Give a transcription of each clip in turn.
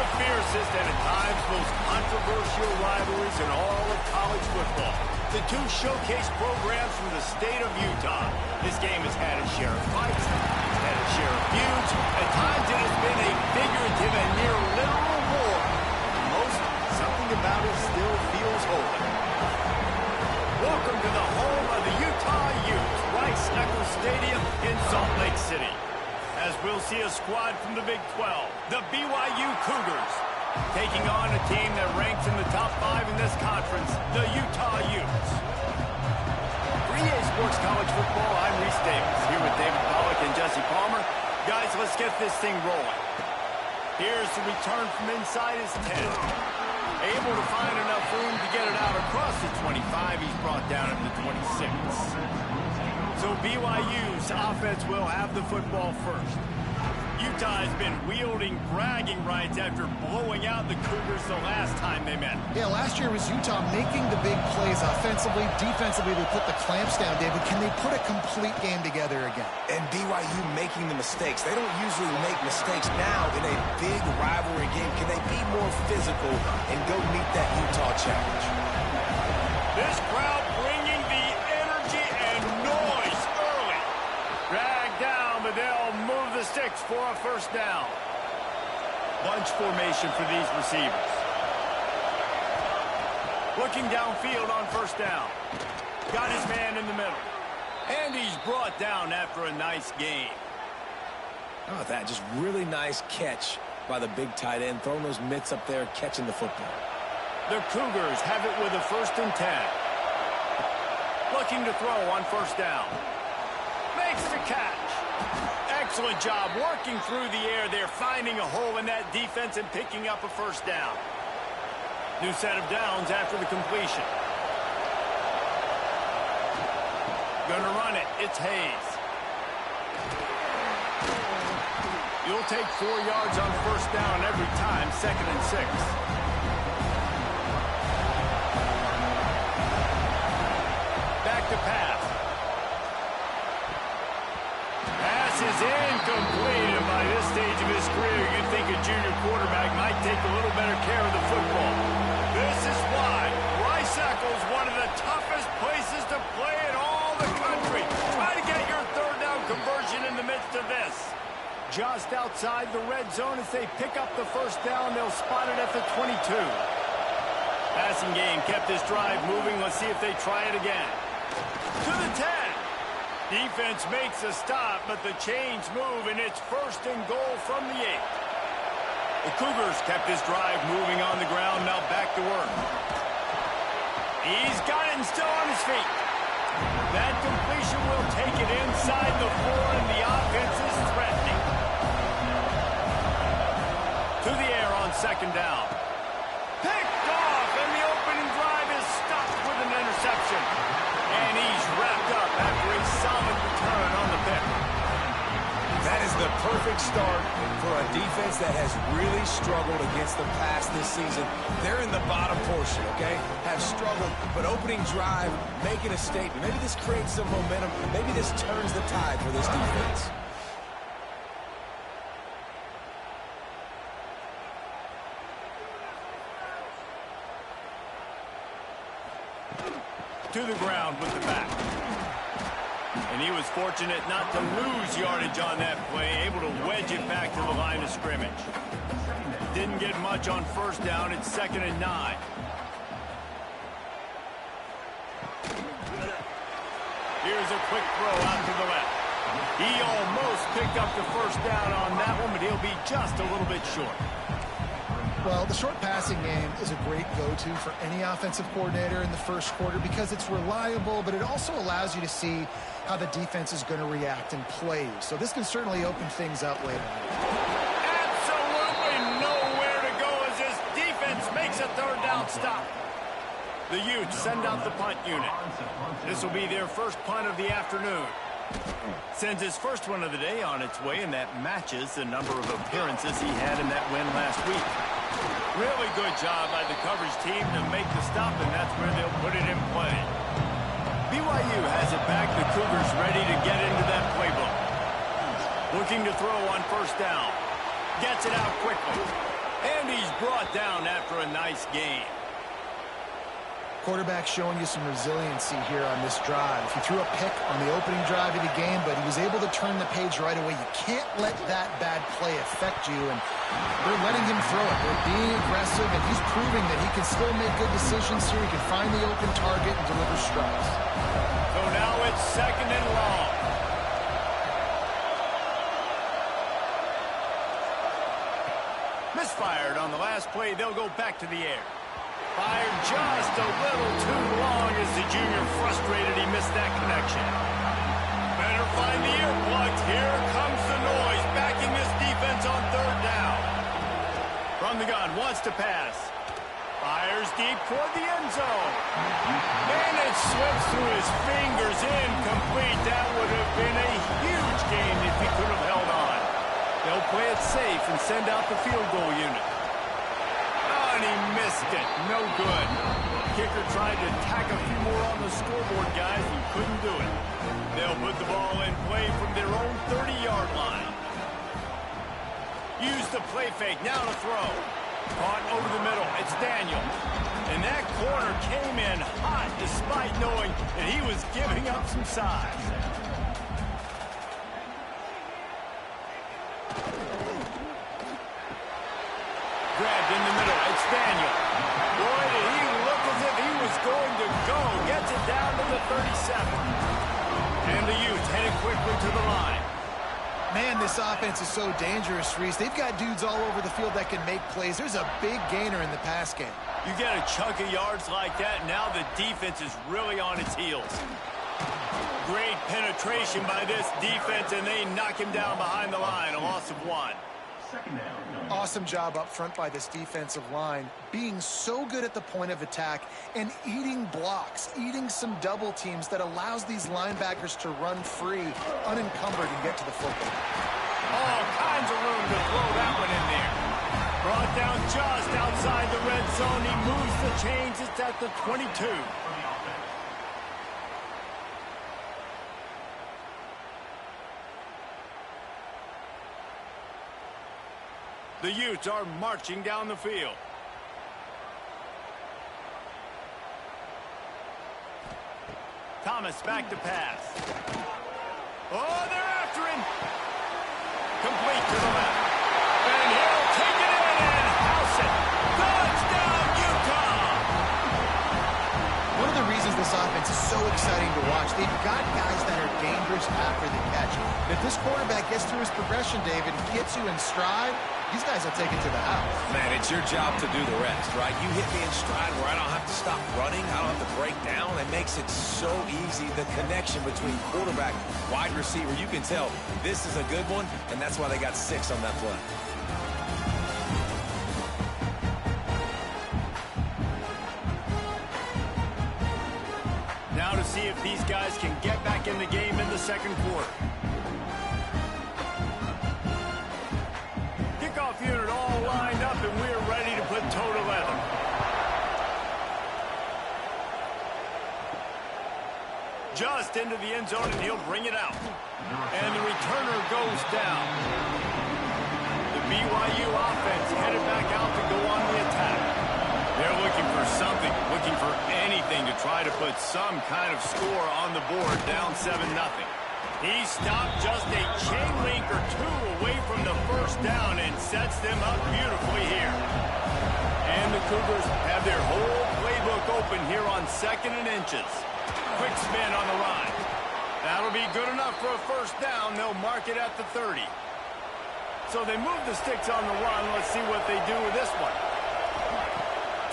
the fiercest and at times most controversial rivalries in all of college football. The two showcase programs from the state of Utah. This game has had its share of fights, it's had its share of feuds. At times it has been a figurative and near literal war. For most, something about it still feels holy. Welcome to the home of the Utah Utes, Rice-Eccles Stadium in Salt Lake City. As we'll see a squad from the Big 12, the BYU Cougars, taking on a team that ranks in the top 5 in this conference, the Utah Utes. For EA Sports College Football, I'm Reese Davis, here with David Pollack and Jesse Palmer. Guys, let's get this thing rolling. Here's the return from inside his 10. Able to find enough room to get it out across the 25. He's brought down at the 26. So BYU's offense will have the football first. Utah has been wielding bragging rights after blowing out the Cougars the last time they met. Yeah, last year was Utah making the big plays offensively. Defensively, they put the clamps down, David. Can they put a complete game together again? And BYU making the mistakes. They don't usually make mistakes. Now, in a big rivalry game, can they be more physical and go meet that Utah challenge? This crowd bringing the energy and noise early. Dragged down, but they'll move the sticks for a first down. Bunch formation for these receivers. Looking downfield on first down. Got his man in the middle. And he's brought down after a nice gain. How about that? Just really nice catch by the big tight end, throwing those mitts up there, catching the football. The Cougars have it with a 1st and 10. Looking to throw on first down. Makes the catch. Excellent job working through the air there, finding a hole in that defense and picking up a first down. New set of downs after the completion. Gonna run it. It's Hayes. You'll take 4 yards on first down every time, 2nd and 6. Back to pass. Pass is incomplete, and by this stage of his career, you'd think a junior quarterback might take a little better care of the football. This is why Rice-Eccles, one of the toughest places to play in all the country. Try to get your 3rd down conversion in the midst of this. Just outside the red zone as they pick up the first down, they'll spot it at the 22. Passing game kept this drive moving. Let's see if they try it again. To the 10. Defense makes a stop, but the chains move, and it's 1st and goal from the 8. The Cougars kept this drive moving on the ground, now back to work. He's got it and still on his feet. That completion will take it inside the 4, and the offense is threatening. To the air on 2nd down. Picked off, and the opening drive is stopped with an interception. And he's wrapped up after a solid return on the pick. That is the perfect start for a defense that has really struggled against the pass this season. They're in the bottom portion, okay? Have struggled, but opening drive, making a statement. Maybe this creates some momentum. Maybe this turns the tide for this defense. To the ground with the back. And he was fortunate not to lose yardage on that play, able to wedge it back to the line of scrimmage. Didn't get much on first down. It's 2nd and 9. Here's a quick throw out to the left. He almost picked up the first down on that one, but he'll be just a little bit short. Well, the short passing game is a great go-to for any offensive coordinator in the first quarter because it's reliable, but it also allows you to see how the defense is going to react and play. So this can certainly open things up later. Absolutely nowhere to go as this defense makes a 3rd down stop. The Utes send out the punt unit. This will be their first punt of the afternoon. Sends his first one of the day on its way, and that matches the number of appearances he had in that win last week. Really good job by the coverage team to make the stop, and that's where they'll put it in play. BYU has it back. The Cougars ready to get into that playbook. Looking to throw on first down. Gets it out quickly. And he's brought down after a nice game. Quarterback showing you some resiliency here on this drive. He threw a pick on the opening drive of the game, but he was able to turn the page right away. You can't let that bad play affect you, and they're letting him throw it. They're being aggressive, and he's proving that he can still make good decisions here. He can find the open target and deliver strikes. So now it's 2nd and long. Misfired on the last play. They'll go back to the air. Fired just a little too long as the junior frustrated. He missed that connection. Better find the earplugs. Here comes the noise, backing this defense on 3rd down. From the gun, wants to pass. Fires deep toward the end zone. And it slips through his fingers. Incomplete. That would have been a huge game if he could have held on. They'll play it safe and send out the field goal unit. And he missed it. No good. Kicker tried to tack a few more on the scoreboard, guys, and couldn't do it. They'll put the ball in play from their own 30-yard line. Use the play fake. Now to throw. Caught over the middle. It's Daniel. And that corner came in hot despite knowing that he was giving up some size. Grabbed in the middle. It's Daniel. Boy, did he look as if he was going to go. Gets it down to the 37. And the Utes headed quickly to the line. Man, this offense is so dangerous, Reese. They've got dudes all over the field that can make plays. There's a big gainer in the pass game. You get a chunk of yards like that, and now the defense is really on its heels. Great penetration by this defense, and they knock him down behind the line. A loss of 1. Awesome job up front by this defensive line, being so good at the point of attack and eating blocks, eating some double teams that allows these linebackers to run free, unencumbered, and get to the football. All kinds of room to throw that one in there. Brought down just outside the red zone. He moves the chains. It's at the 22. The Utes are marching down the field. Thomas back to pass. Oh, they're after him. Complete to the left. And he'll take it in and house it. Touchdown, Utah! One of the reasons this offense is so exciting to watch, they've got guys that are dangerous after the catch. If this quarterback gets through his progression, David, and gets you in stride, these guys will take it to the house. Man, it's your job to do the rest, right? You hit me in stride where I don't have to stop running. I don't have to break down. It makes it so easy. The connection between quarterback, wide receiver, you can tell this is a good one, and that's why they got 6 on that play. Now to see if these guys can get back in the game in the 2nd quarter. Kickoff unit all lined up, and we're ready to put toe to leather. Just into the end zone, and he'll bring it out. And the returner goes down. The BYU offense headed back out to go on the attack. They're looking for something, looking for anything to try to put some kind of score on the board, down 7-0. He stopped just a chain link or 2 away from the 1st down and sets them up beautifully here. And the Cougars have their whole playbook open here on 2nd and inches. Quick spin on the run. That'll be good enough for a 1st down. They'll mark it at the 30. So they move the sticks on the run. Let's see what they do with this one.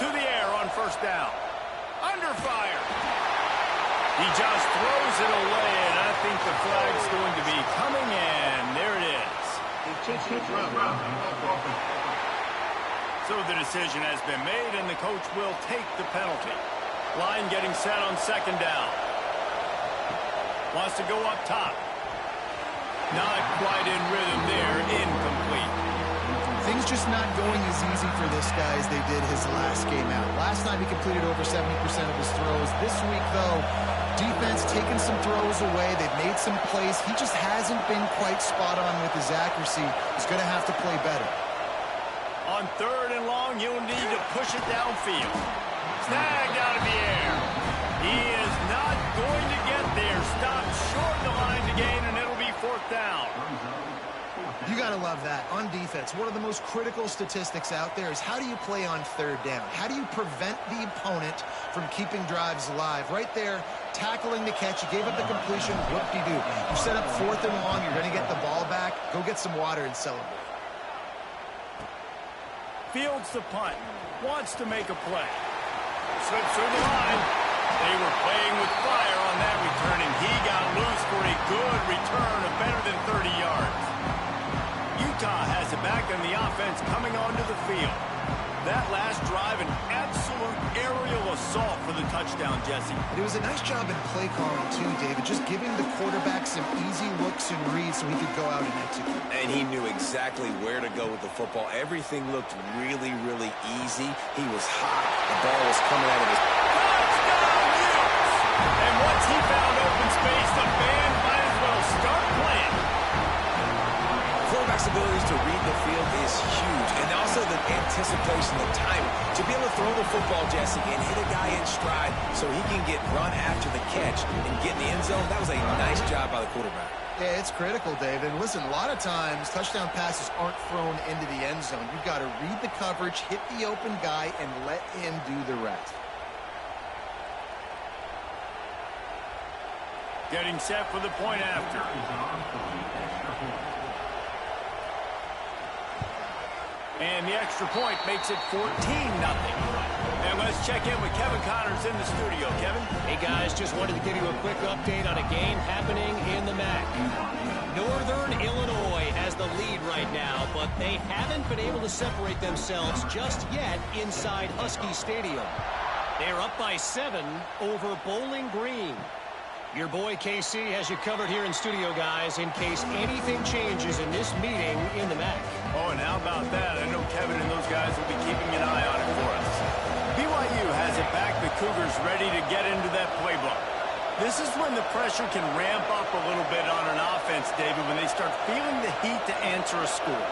To the air on 1st down. Under fire. He just throws it away, and I think the flag's going to be coming in. There it is. So the decision has been made, and the coach will take the penalty. Line getting set on 2nd down. Wants to go up top. Not quite in rhythm there. Incomplete. Things just not going as easy for this guy as they did his last game out. Last time he completed over 70% of his throws. This week, though, defense taking some throws away. They've made some plays. He just hasn't been quite spot on with his accuracy. He's going to have to play better. On 3rd and long, you'll need to push it downfield. Snagged out of the air. He is not going to get there. Stopped short of the line to gain, and it'll be 4th down. You got to love that. On defense, one of the most critical statistics out there is how do you play on 3rd down? How do you prevent the opponent from keeping drives alive? Right there, tackling the catch. You gave up the completion. Whoop-de-doo. You set up 4th and long. You're going to get the ball back. Go get some water and celebrate. Fields the punt. Wants to make a play. Slips through the line. They were playing with fire on that return, and he got loose for a good return of better than 30 yards. Utah has it back on the offense coming onto the field. That last drive, an absolute aerial assault for the touchdown, Jesse. It was a nice job in play calling, too, David. Just giving the quarterback some easy looks and reads so he could go out and execute. And he knew exactly where to go with the football. Everything looked really, really easy. He was hot. The ball was coming out of his... Touchdown, Utes! And once he found open space, the band might as well start playing. Quarterback's abilities to read the field is huge, and also the anticipation, the timing. To be able to throw the football, Jesse, and hit a guy in stride so he can get run after the catch and get in the end zone, that was a nice job by the quarterback. Yeah, it's critical, David. Listen, a lot of times touchdown passes aren't thrown into the end zone. You've got to read the coverage, hit the open guy, and let him do the rest. Getting set for the point after. And the extra point makes it 14-0. And let's check in with Kevin Connors in the studio. Kevin? Hey, guys, just wanted to give you a quick update on a game happening in the MAC. Northern Illinois has the lead right now, but they haven't been able to separate themselves just yet inside Husky Stadium. They're up by 7 over Bowling Green. Your boy KC has you covered here in studio, guys, in case anything changes in this meeting in the MAC. Oh, and how about that? I know Kevin and those guys will be keeping an eye on it for us. BYU has it back. The Cougars ready to get into that playbook. This is when the pressure can ramp up a little bit on an offense, David, when they start feeling the heat to answer a score.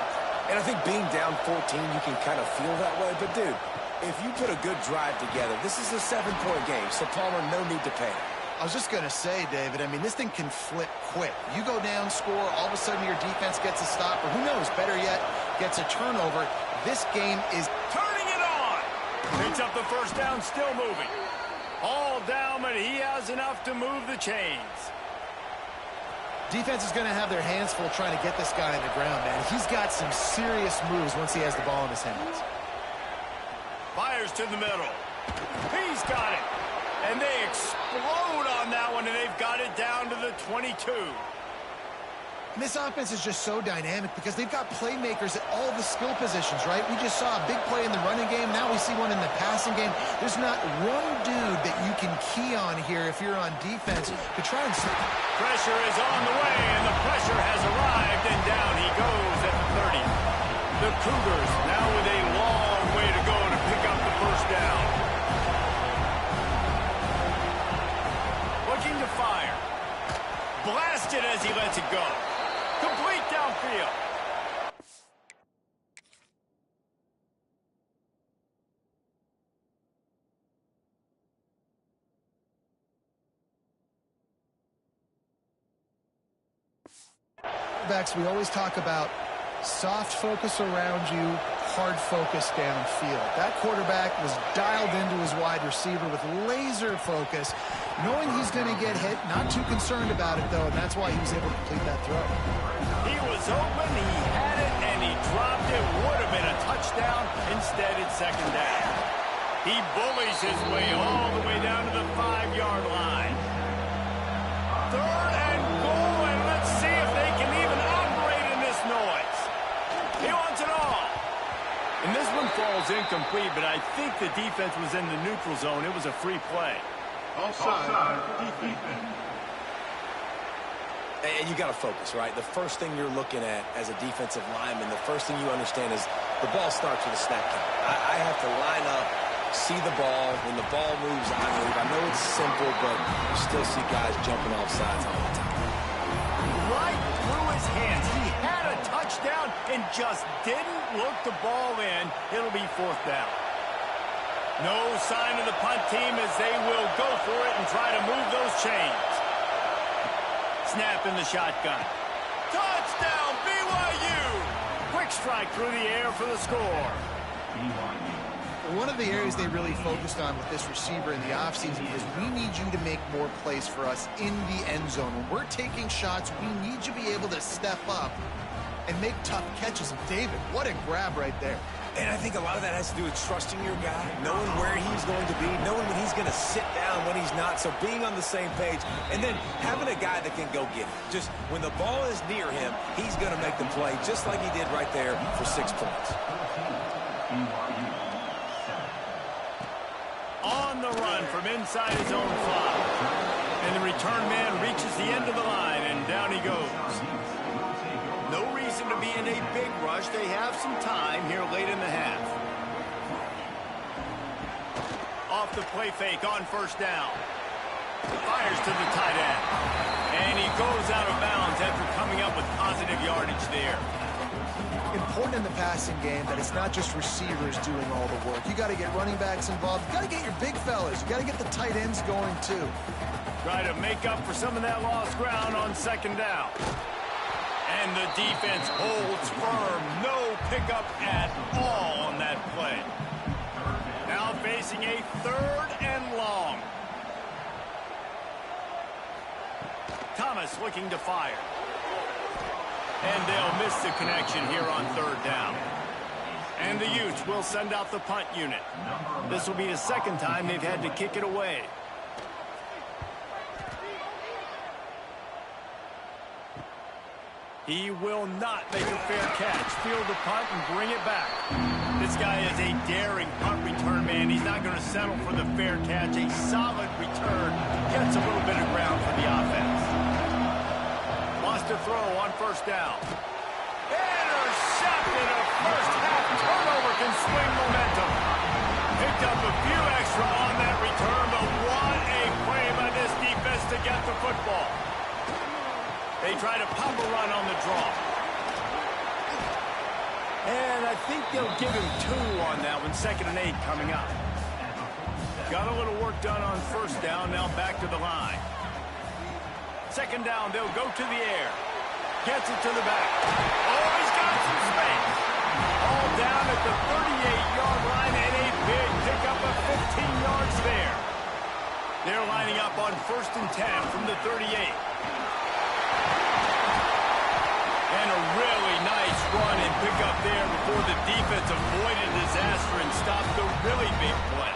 And I think being down 14, you can kind of feel that way. But, dude, if you put a good drive together, this is a 7-point game, so Palmer, no need to panic. I was just going to say, David, I mean, this thing can flip quick. You go down, score, all of a sudden your defense gets a stop, or who knows, better yet, gets a turnover. This game is turning it on. Picks up the first down, still moving. All down, but he has enough to move the chains. Defense is going to have their hands full trying to get this guy on the ground, man. He's got some serious moves once he has the ball in his hands. Fires to the middle. He's got it. And they explode on that one, and they've got it down to the 22. And this offense is just so dynamic because they've got playmakers at all the skill positions, right? We just saw a big play in the running game. Now we see one in the passing game. There's not one dude that you can key on here if you're on defense to try and... Pressure is on the way, and the pressure has arrived, and down he goes at the 30. The Cougars now with a long way to go to pick up the first down. Looking to fire. Blasted as he lets it go. Complete downfield. Backs, we always talk about soft focus around you, hard focus downfield. That quarterback was dialed into his wide receiver with laser focus, knowing he's going to get hit, not too concerned about it, though, and that's why he was able to complete that throw. He was open, he had it, and he dropped it. Would have been a touchdown. Instead, it's second down. He bullies his way all the way down to the 5-yard line. 3rd and goal, and let's see if they can even operate in this noise. He wants it all. And this one falls incomplete, but I think the defense was in the neutral zone. It was a free play. Offside, defense. And you got to focus, right? The first thing you're looking at as a defensive lineman, the first thing you understand is the ball starts with a snap count. I have to line up, see the ball. When the ball moves, I move. I know it's simple, but you still see guys jumping off sides all the time. Right through his hands. He had a touchdown and just didn't look the ball in. It'll be 4th down. No sign of the punt team as they will go for it and try to move those chains. Snap in the shotgun. Touchdown, BYU! Quick strike through the air for the score. One of the areas they really focused on with this receiver in the offseason is we need you to make more plays for us in the end zone. When we're taking shots, we need you to be able to step up and make tough catches. And David, what a grab right there. And I think a lot of that has to do with trusting your guy, knowing where he's going to be, knowing when he's going to sit down, when he's not. So being on the same page, and then having a guy that can go get it. Just when the ball is near him, he's going to make the play, just like he did right there for 6 points. On the run from inside his own 5. And the return man reaches the end of the line, and down he goes. No reason to be in a big rush. They have some time here late in the half. Off the play fake on 1st down. Fires to the tight end. And he goes out of bounds after coming up with positive yardage there. Important in the passing game that it's not just receivers doing all the work. You got to get running backs involved. You got to get your big fellas. You got to get the tight ends going too. Try to make up for some of that lost ground on 2nd down. And the defense holds firm. No pickup at all on that play. Now facing a 3rd and long. Thomas looking to fire. And they'll miss the connection here on 3rd down. And the Utes will send out the punt unit. This will be the 2nd time they've had to kick it away. He will not make a fair catch. Field the punt and bring it back. This guy is a daring punt return man. He's not going to settle for the fair catch. A solid return gets a little bit of ground for the offense. Wants to throw on 1st down. Intercepted. A first-half turnover can swing momentum. Picked up a few extra on that return, but what a play by this defense to get the football. They try to pop a run on the draw. And I think they'll give him 2 on that one. 2nd and 8 coming up. Got a little work done on 1st down. Now back to the line. 2nd down, they'll go to the air. Gets it to the back. Oh, he's got some space. All down at the 38-yard line, and a big pickup of 15 yards there. They're lining up on 1st and 10 from the 38. And a really nice run and pickup there before the defense avoided disaster and stopped the really big play.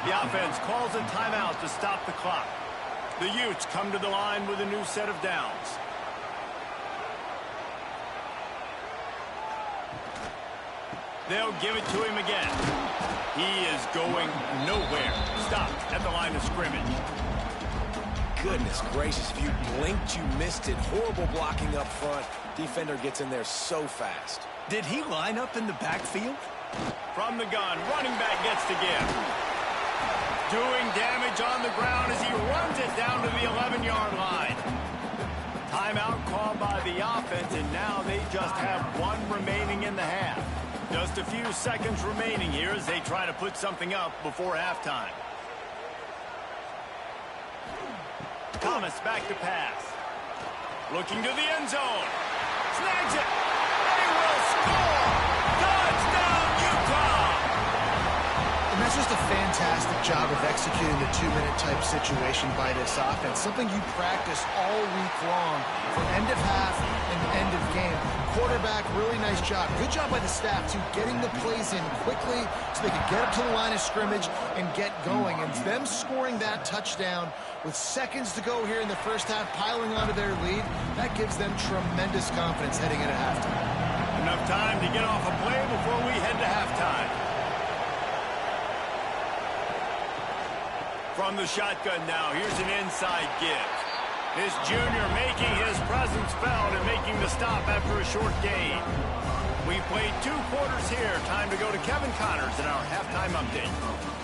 The offense calls a timeout to stop the clock. The Utes come to the line with a new set of downs. They'll give it to him again. He is going nowhere. Stopped at the line of scrimmage. Goodness gracious, if you blinked, you missed it. Horrible blocking up front. Defender gets in there so fast. Did he line up in the backfield? From the gun, running back gets to give. Doing damage on the ground as he runs it down to the 11-yard line. Timeout called by the offense, and now they just have 1 remaining in the half. Just a few seconds remaining here as they try to put something up before halftime. Thomas back to pass. Looking to the end zone. Snags it. They will score. Touchdown, Utah. And that's just a fantastic job of executing the 2-minute type situation by this offense. Something you practice all week long from end of half and end of game. Quarterback, really nice job. Good job by the staff, too, getting the plays in quickly so they could get up to the line of scrimmage and get going. And them scoring that touchdown with seconds to go here in the first half, piling onto their lead, that gives them tremendous confidence heading into halftime. Enough time to get off a play before we head to halftime. From the shotgun now, here's an inside give. This junior making his presence felt and making the stop after a short gain. We played 2 quarters here. Time to go to Kevin Connors in our halftime update.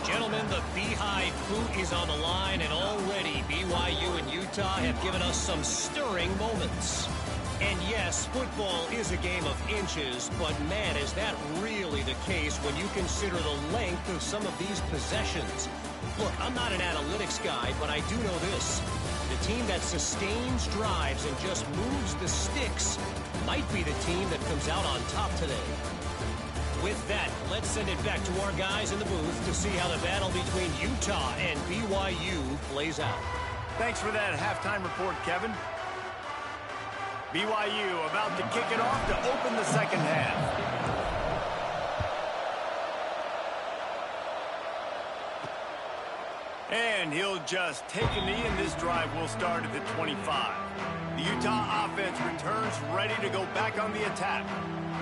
Gentlemen, the Beehive boot is on the line, and already BYU and Utah have given us some stirring moments. And yes, football is a game of inches, but man, is that really the case when you consider the length of some of these possessions. Look, I'm not an analytics guy, but I do know this. The team that sustains drives and just moves the sticks might be the team that comes out on top today. With that, let's send it back to our guys in the booth to see how the battle between Utah and BYU plays out. Thanks for that halftime report, Kevin. BYU about to kick it off to open the second half. And he'll just take a knee, and this drive will start at the 25. The Utah offense returns ready to go back on the attack.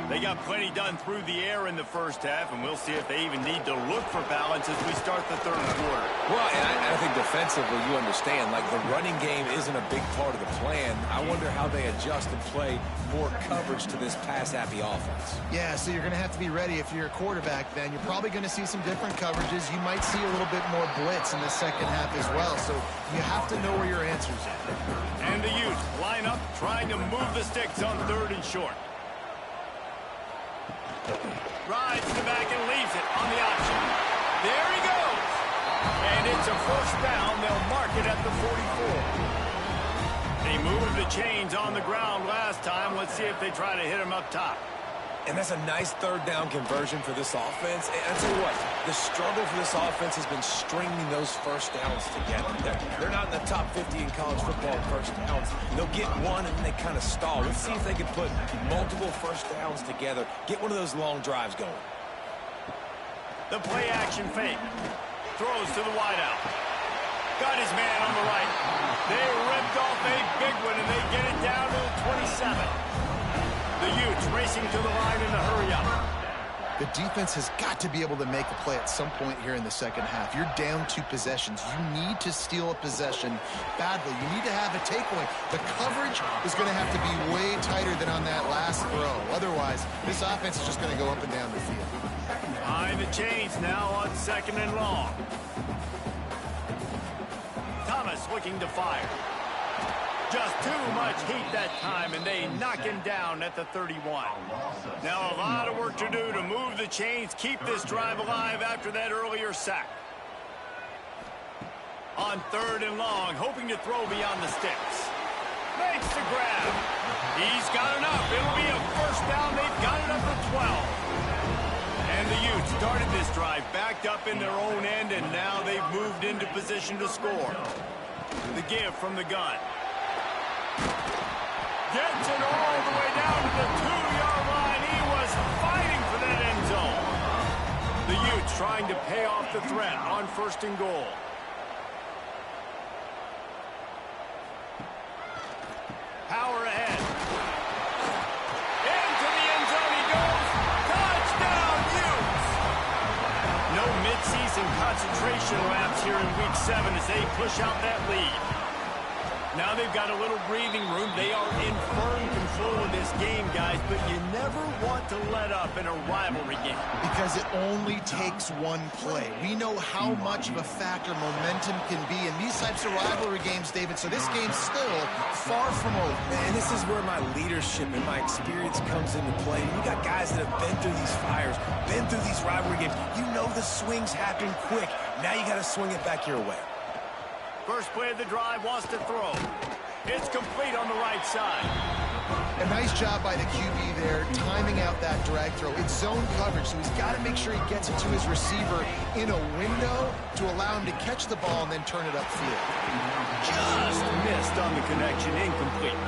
They got plenty done through the air in the first half, and we'll see if they even need to look for balance as we start the third quarter. Well, and I think defensively, you understand, like the running game isn't a big part of the plan. I wonder how they adjust and play more coverage to this pass-happy offense. Yeah, so you're going to have to be ready if you're a quarterback then. You're probably going to see some different coverages. You might see a little bit more blitz in the second half as well, so you have to know where your answers are. And the Utes line up trying to move the sticks on third and short. Rides to the back and leaves it on the option. There he goes. And it's a first down. They'll mark it at the 44. They moved the chains on the ground last time. Let's see if they try to hit him up top. And that's a nice third down conversion for this offense. And I tell you what, the struggle for this offense has been stringing those first downs together. They're not in the top 50 in college football first downs. They'll get one and then they kind of stall. Let's see if they can put multiple first downs together, get one of those long drives going. The play action fake. Throws to the wideout. Got his man on the right. They ripped off a big one and they get it down to the 27. The Utes racing to the line in a hurry-up. The defense has got to be able to make a play at some point here in the second half. You're down 2 possessions. You need to steal a possession badly. You need to have a takeaway. The coverage is going to have to be way tighter than on that last throw. Otherwise, this offense is just going to go up and down the field. Behind the chains now on second and long. Thomas looking to fire. Just too much heat that time, and they knock him down at the 31. Now a lot of work to do to move the chains, keep this drive alive after that earlier sack. On third and long, hoping to throw beyond the sticks. Makes the grab. He's got enough. It'll be a first down. They've got it up to 12. And the Utes started this drive backed up in their own end, and now they've moved into position to score. The give from the gun. Gets it all the way down to the 2-yard line. He was fighting for that end zone. The Utes trying to pay off the threat on first and goal. Power ahead. Into the end zone he goes. Touchdown, Utes! No midseason concentration laps here in Week 7 as they push out that lead. Now they've got a little breathing room. They are in firm control of this game, guys, but you never want to let up in a rivalry game. Because it only takes one play. We know how much of a factor momentum can be in these types of rivalry games, David, so this game's still far from over. And this is where my leadership and my experience comes into play. You got guys that have been through these fires, been through these rivalry games. You know the swings happen quick. Now you got to swing it back your way. First play of the drive, wants to throw. It's complete on the right side. A nice job by the QB there, timing out that drag throw. It's zone coverage, so he's got to make sure he gets it to his receiver in a window to allow him to catch the ball and then turn it upfield. Just missed on the connection, incomplete.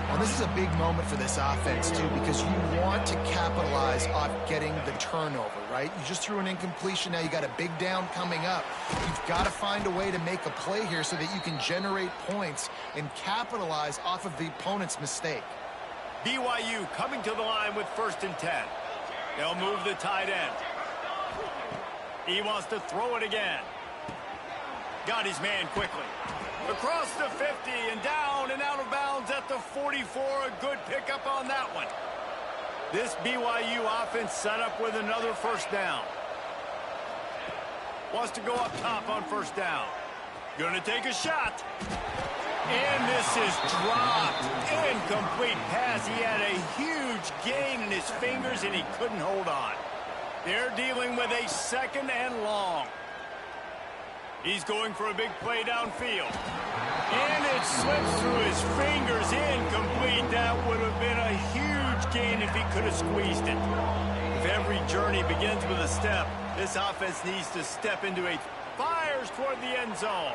Well, this is a big moment for this offense, too, because you want to capitalize off getting the turnover, right? You just threw an incompletion. Now you got a big down coming up. You've got to find a way to make a play here so that you can generate points and capitalize off of the opponent's mistake. BYU coming to the line with first and 10. They'll move the tight end. He wants to throw it again. Got his man quickly. Across the 50 and down and out of bounds at the 44. A good pickup on that one. This BYU offense set up with another first down. Wants to go up top on first down. Gonna take a shot. And this is dropped. Incomplete pass. He had a huge gain in his fingers, and he couldn't hold on. They're dealing with a 2nd and long. He's going for a big play downfield. And it slips through his fingers. Incomplete. That would have been a huge gain if he could have squeezed it. If every journey begins with a step, this offense needs to step into a fires toward the end zone.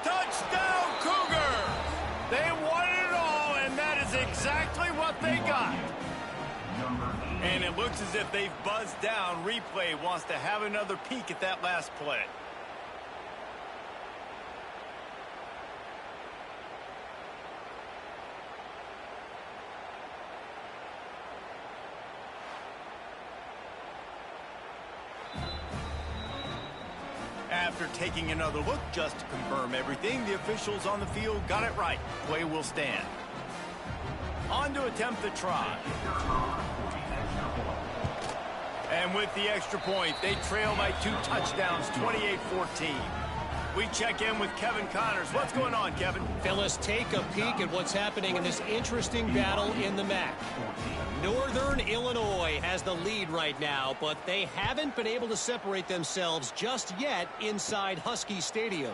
Touchdown, Cougar! They won it all, and that is exactly what they got. And it looks as if they've buzzed down. Replay wants to have another peek at that last play. After taking another look just to confirm everything, the officials on the field got it right. Play will stand. On to attempt the try. And with the extra point, they trail by 2 touchdowns, 28-14. We check in with Kevin Connors. What's going on, Kevin? Fellas, take a peek at what's happening in this interesting battle in the MAC. Northern Illinois has the lead right now, but they haven't been able to separate themselves just yet inside Husky Stadium.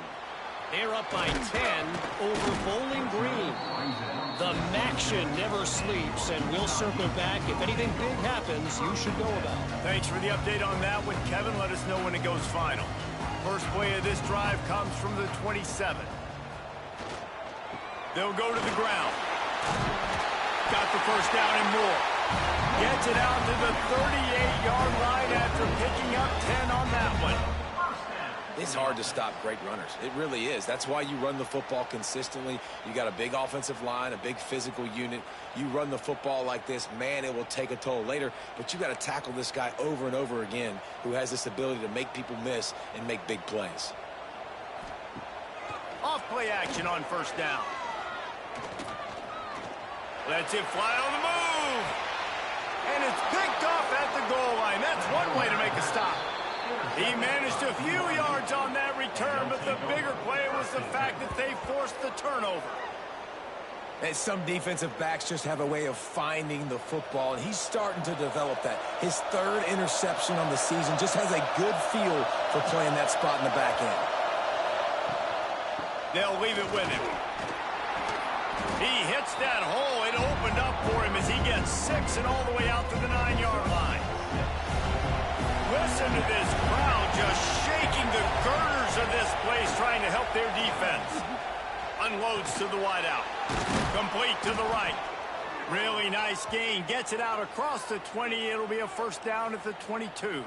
They're up by 10 over Bowling Green. The MACtion never sleeps, and we'll circle back. If anything big happens, you should know about it. Thanks for the update on that one, Kevin. Let us know when it goes final. First play of this drive comes from the 27. They'll go to the ground. Got the first down and more. Gets it out to the 38-yard line after picking up 10 on that one. It's hard to stop great runners. It really is. That's why you run the football consistently. You got a big offensive line, a big physical unit. You run the football like this, man, it will take a toll later. But you got to tackle this guy over and over again who has this ability to make people miss and make big plays. Off play action on first down. Lets it fly on the move. And it's picked off at the goal line. That's one way to make a stop. He managed a few yards on that return, but the bigger play was the fact that they forced the turnover. And some defensive backs just have a way of finding the football, and he's starting to develop that. His 3rd interception on the season just has a good feel for playing that spot in the back end. They'll leave it with him. He hits that hole. It opened up for him as he gets 6 and all the way out to the 9-yard line. Listen to this crowd just shaking the girders of this place, trying to help their defense. Unloads to the wideout. Complete to the right. Really nice gain. Gets it out across the 20. It'll be a first down at the 22.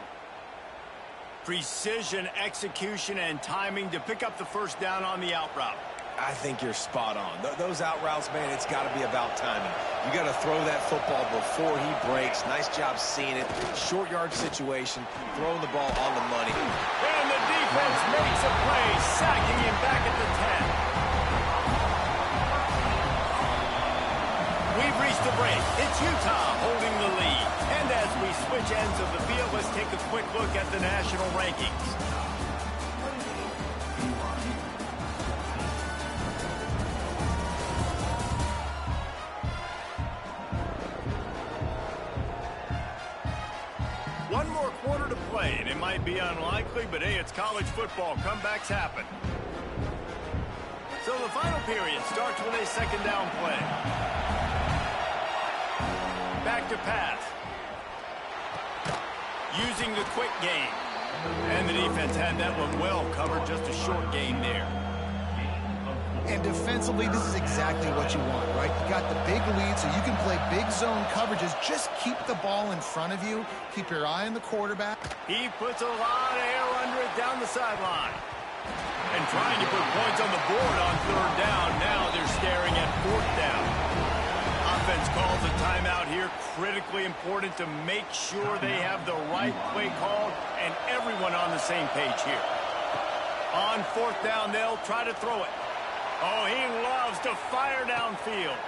Precision, execution, and timing to pick up the first down on the out route. I think you're spot on. Those out routes, man, it's got to be about timing. You got to throw that football before he breaks. Nice job seeing it. Short yard situation, throwing the ball on the money. And the defense makes a play, sacking him back at the 10. We've reached a break. It's Utah holding the lead. And as we switch ends of the field, let's take a quick look at the national rankings. One more quarter to play, and it might be unlikely, but hey, it's college football. Comebacks happen. So the final period starts with a 2nd down play. Back to pass. Using the quick game. And the defense had that one well covered, just a short gain there. And defensively, this is exactly what you want, right? You got the big lead, so you can play big zone coverages. Just keep the ball in front of you. Keep your eye on the quarterback. He puts a lot of air under it down the sideline. And trying to put points on the board on 3rd down. Now they're staring at 4th down. Offense calls a timeout here. Critically important to make sure they have the right play called and everyone on the same page here. On 4th down, they'll try to throw it. Oh, he loves to fire downfield.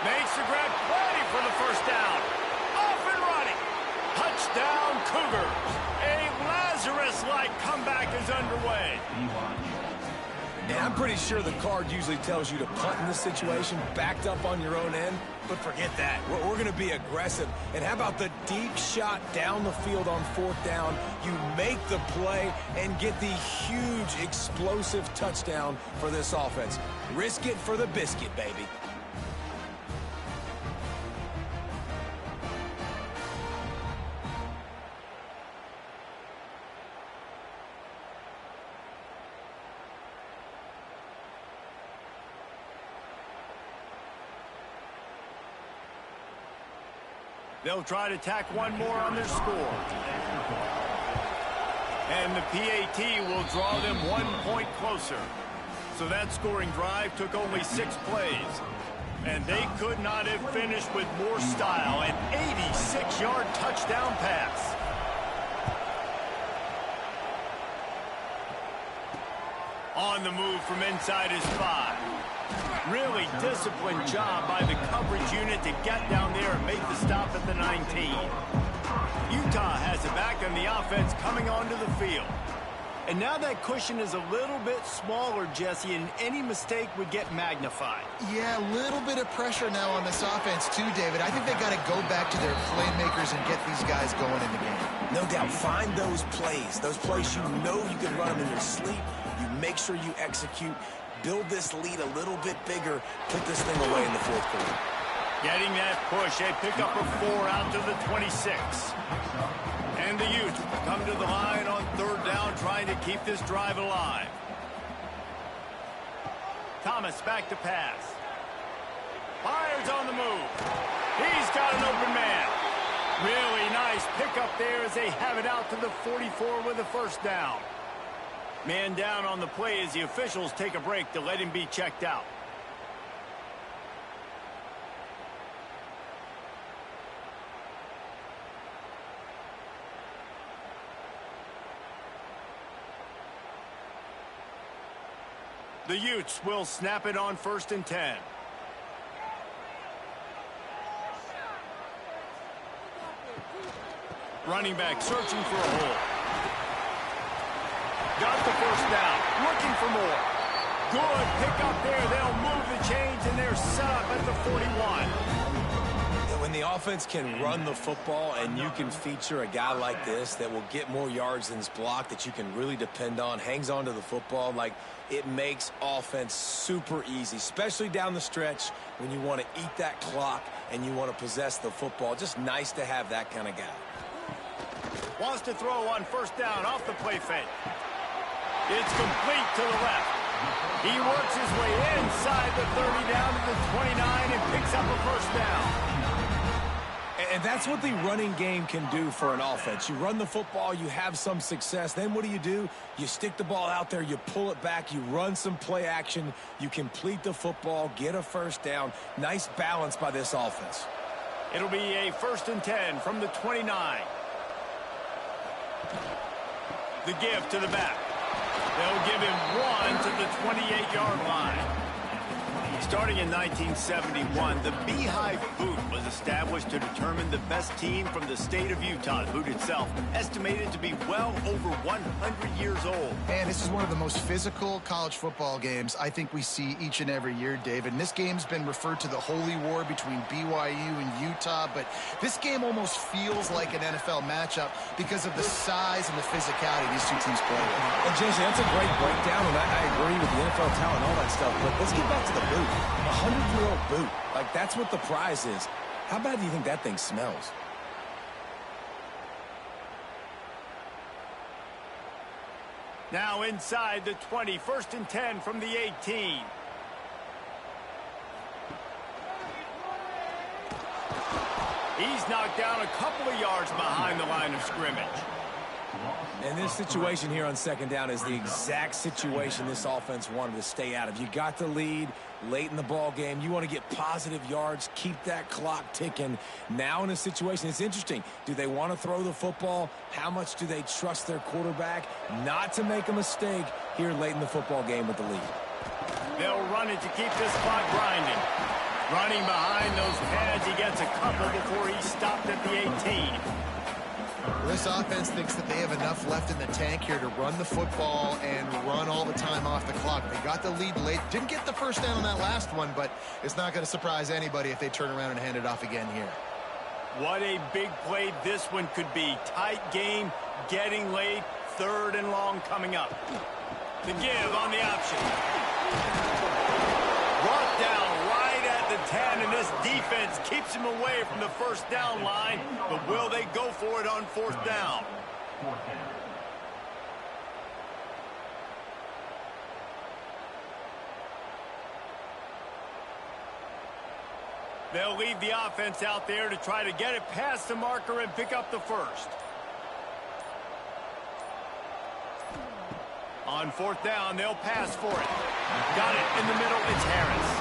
Makes the grab, plenty for the first down. Off and running. Touchdown, Cougars. A Lazarus-like comeback is underway. And I'm pretty sure the card usually tells you to punt in this situation, backed up on your own end. But forget that. We're going to be aggressive. And how about the deep shot down the field on 4th down? You make the play and get the huge explosive touchdown for this offense. Risk it for the biscuit, baby. They'll try to tack one more on their score. And the PAT will draw them 1 point closer. So that scoring drive took only 6 plays. And they could not have finished with more style. An 86-yard touchdown pass. On the move from inside his 5. Really disciplined job by the coverage unit to get down there and make the stop at the 19. Utah has it back on the offense coming onto the field. And now that cushion is a little bit smaller, Jesse, and any mistake would get magnified. Yeah, a little bit of pressure now on this offense too, David. I think they got to go back to their playmakers and get these guys going in the game. No doubt. Find those plays you know you can run them in your sleep. You make sure you execute. Build this lead a little bit bigger. Put this thing away in the 4th quarter. Getting that push. A pickup of 4 out to the 26. And the Utes come to the line on 3rd down, trying to keep this drive alive. Thomas back to pass. Fires on the move. He's got an open man. Really nice pickup there as they have it out to the 44 with a 1st down. Man down on the play as the officials take a break to let him be checked out. The Utes will snap it on 1st and 10. Running back searching for a hole. Got the 1st down. Looking for more. Good pick up there. They'll move the chains, and they're set up at the 41. When the offense can run the football and you can feature a guy like this that will get more yards than his block, that you can really depend on, hangs on to the football, like, it makes offense super easy, especially down the stretch when you want to eat that clock and you want to possess the football. Just nice to have that kind of guy. Wants to throw on 1st down off the play fake. It's complete to the left. He works his way inside the 30 down to the 29 and picks up a 1st down. And that's what the running game can do for an offense. You run the football, you have some success. Then what do? You stick the ball out there, you pull it back, you run some play action, you complete the football, get a 1st down. Nice balance by this offense. It'll be a 1st and 10 from the 29. The give to the back. They'll give him 1 to the 28-yard line. Starting in 1971, the Beehive Boot was established to determine the best team from the state of Utah. The boot itself estimated to be well over 100 years old. And this is one of the most physical college football games I think we see each and every year, David. And this game's been referred to the Holy War between BYU and Utah, but this game almost feels like an NFL matchup because of the size and the physicality these two teams play with. And Jason, that's a great breakdown, and I agree with the NFL talent and all that stuff, but let's get back to the boot. A 100-year-old boot. Like, that's what the prize is. How bad do you think that thing smells? Now inside the 20, 1st and 10 from the 18. He's knocked down a couple of yards behind the line of scrimmage. And this situation here on 2nd down is the exact situation this offense wanted to stay out of. You got the lead late in the ball game. You want to get positive yards, keep that clock ticking. Now in a situation, it's interesting. Do they want to throw the football? How much do they trust their quarterback not to make a mistake here late in the football game with the lead? They'll run it to keep this clock grinding. Running behind those pads, he gets a couple before he's stopped at the 18. This offense thinks that they have enough left in the tank here to run the football and run all the time off the clock. They got the lead late. Didn't get the first down on that last one, but it's not going to surprise anybody if they turn around and hand it off again here. What a big play this one could be. Tight game, getting late, 3rd and long coming up. The give on the option. Brought down right at the 10, and this defense keeps him away from the first down line. But will they go for it on 4th down? They'll leave the offense out there to try to get it past the marker and pick up the first. On 4th down, they'll pass for it. Got it in the middle. It's Harris.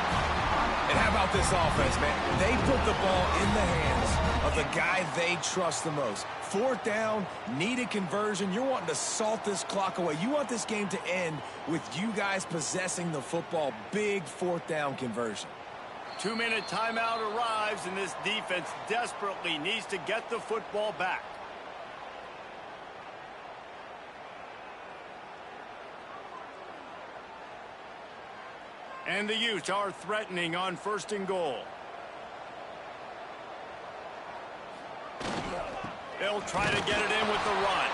And how about this offense, man? They put the ball in the hands of the guy they trust the most. 4th down, needed conversion. You're wanting to salt this clock away. You want this game to end with you guys possessing the football. Big 4th down conversion. 2-minute timeout arrives, and this defense desperately needs to get the football back. And the Utes are threatening on 1st and goal. They'll try to get it in with the run.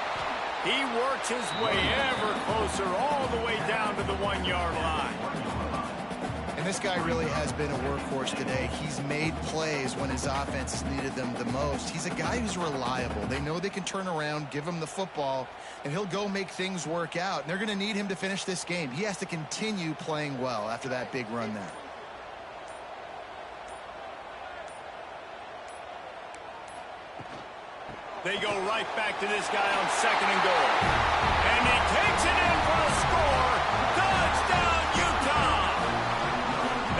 He works his way ever closer all the way down to the 1-yard line. And this guy really has been a workhorse today. He's made plays when his offense has needed them the most. He's a guy who's reliable. They know they can turn around, give him the football, and he'll go make things work out. And they're going to need him to finish this game. He has to continue playing well after that big run there. They go right back to this guy on 2nd and goal. And he takes it in for a score. Touchdown, Utah!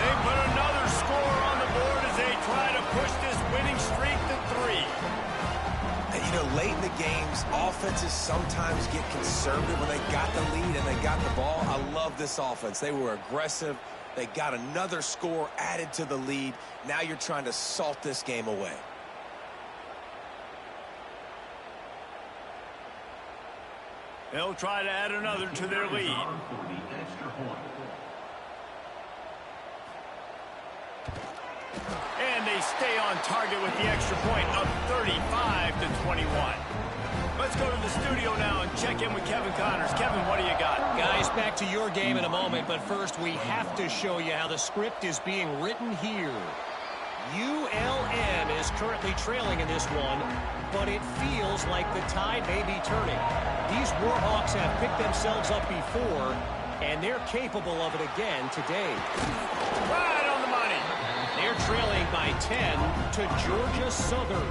They put another score on the board as they try to push this winning streak to 3. And, you know, late in the games, offenses sometimes get conservative when they got the lead and they got the ball. I love this offense. They were aggressive. They got another score added to the lead. Now you're trying to salt this game away. They'll try to add another to their lead. And they stay on target with the extra point, up 35-21. Let's go to the studio now and check in with Kevin Connors. Kevin, what do you got? Guys, back to your game in a moment, but first we have to show you how the script is being written here. ULM is currently trailing in this one, but it feels like the tide may be turning. These Warhawks have picked themselves up before, and they're capable of it again today. Right on the money. They're trailing by 10 to Georgia Southern.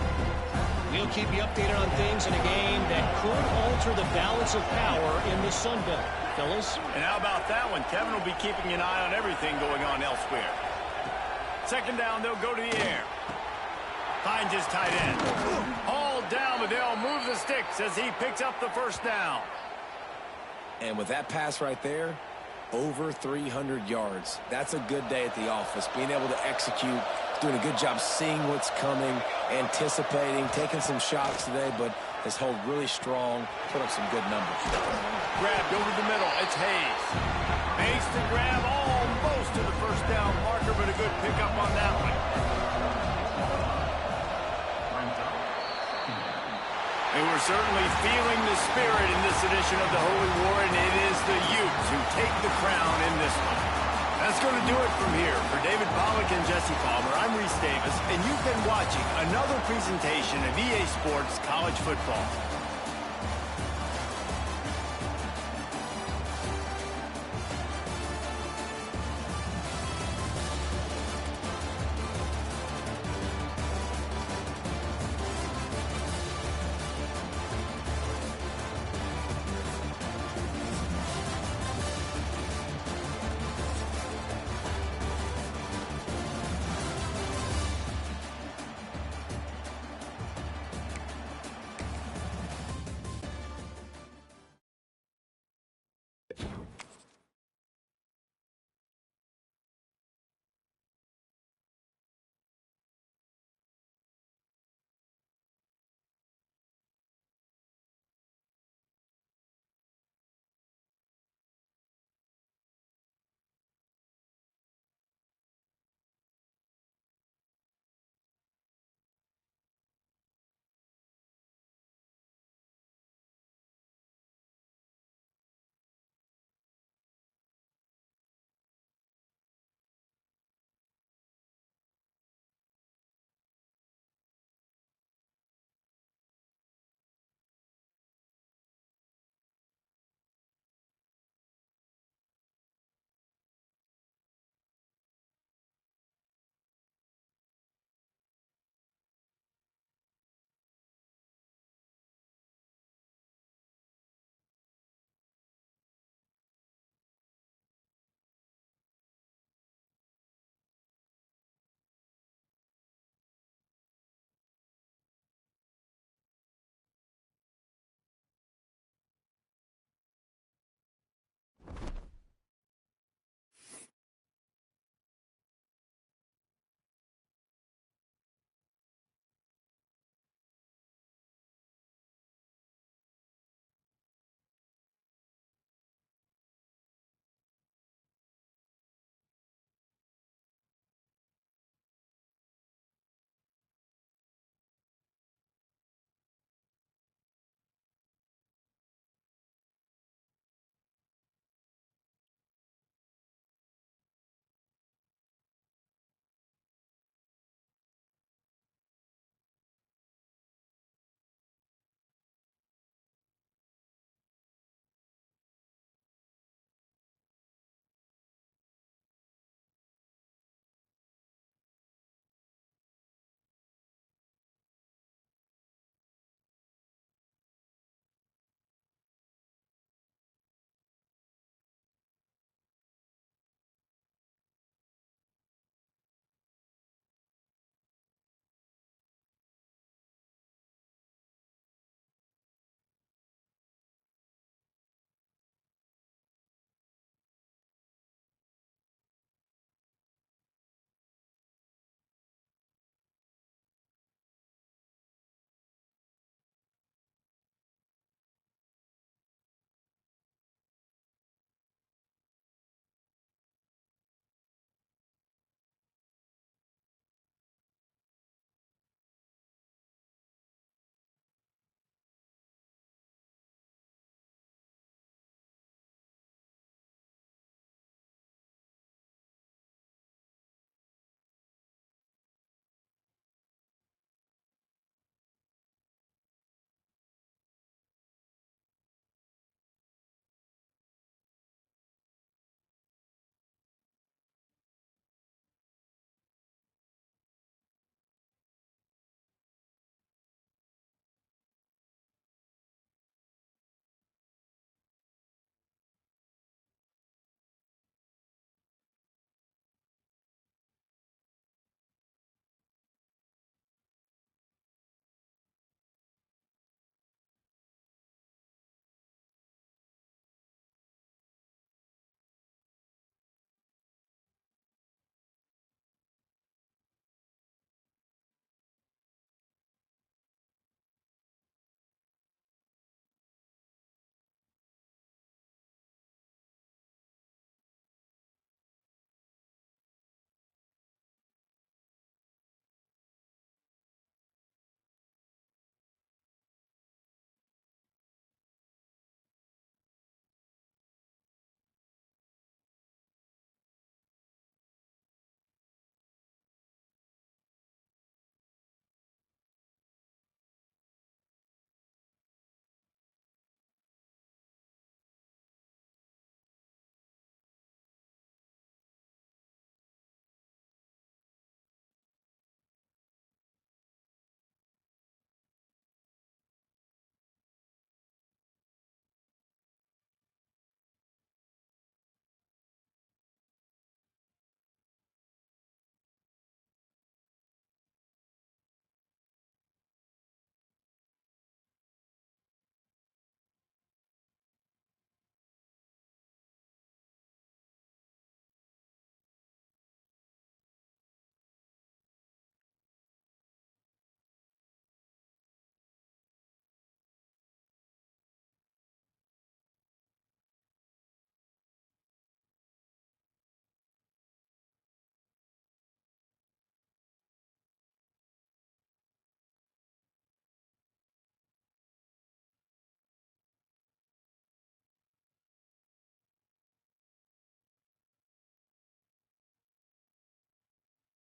We'll keep you updated on things in a game that could alter the balance of power in the Sun Belt. Fellas? And how about that one? Kevin will be keeping an eye on everything going on elsewhere. 2nd down, they'll go to the air. Finds his tight end. Hauled down, but they'll move the sticks as he picks up the 1st down. And with that pass right there, over 300 yards. That's a good day at the office. Being able to execute, doing a good job seeing what's coming, anticipating, taking some shots today, but has held really strong, put up some good numbers. Grabbed over the middle. It's Hayes. Makes the grab almost to the 1st down marker, but a good pickup on that one. And we're certainly feeling the spirit in this edition of the Holy War, and it is the Utes who take the crown in this one. That's going to do it from here. For David Pollack and Jesse Palmer, I'm Reese Davis, and you've been watching another presentation of EA Sports College Football.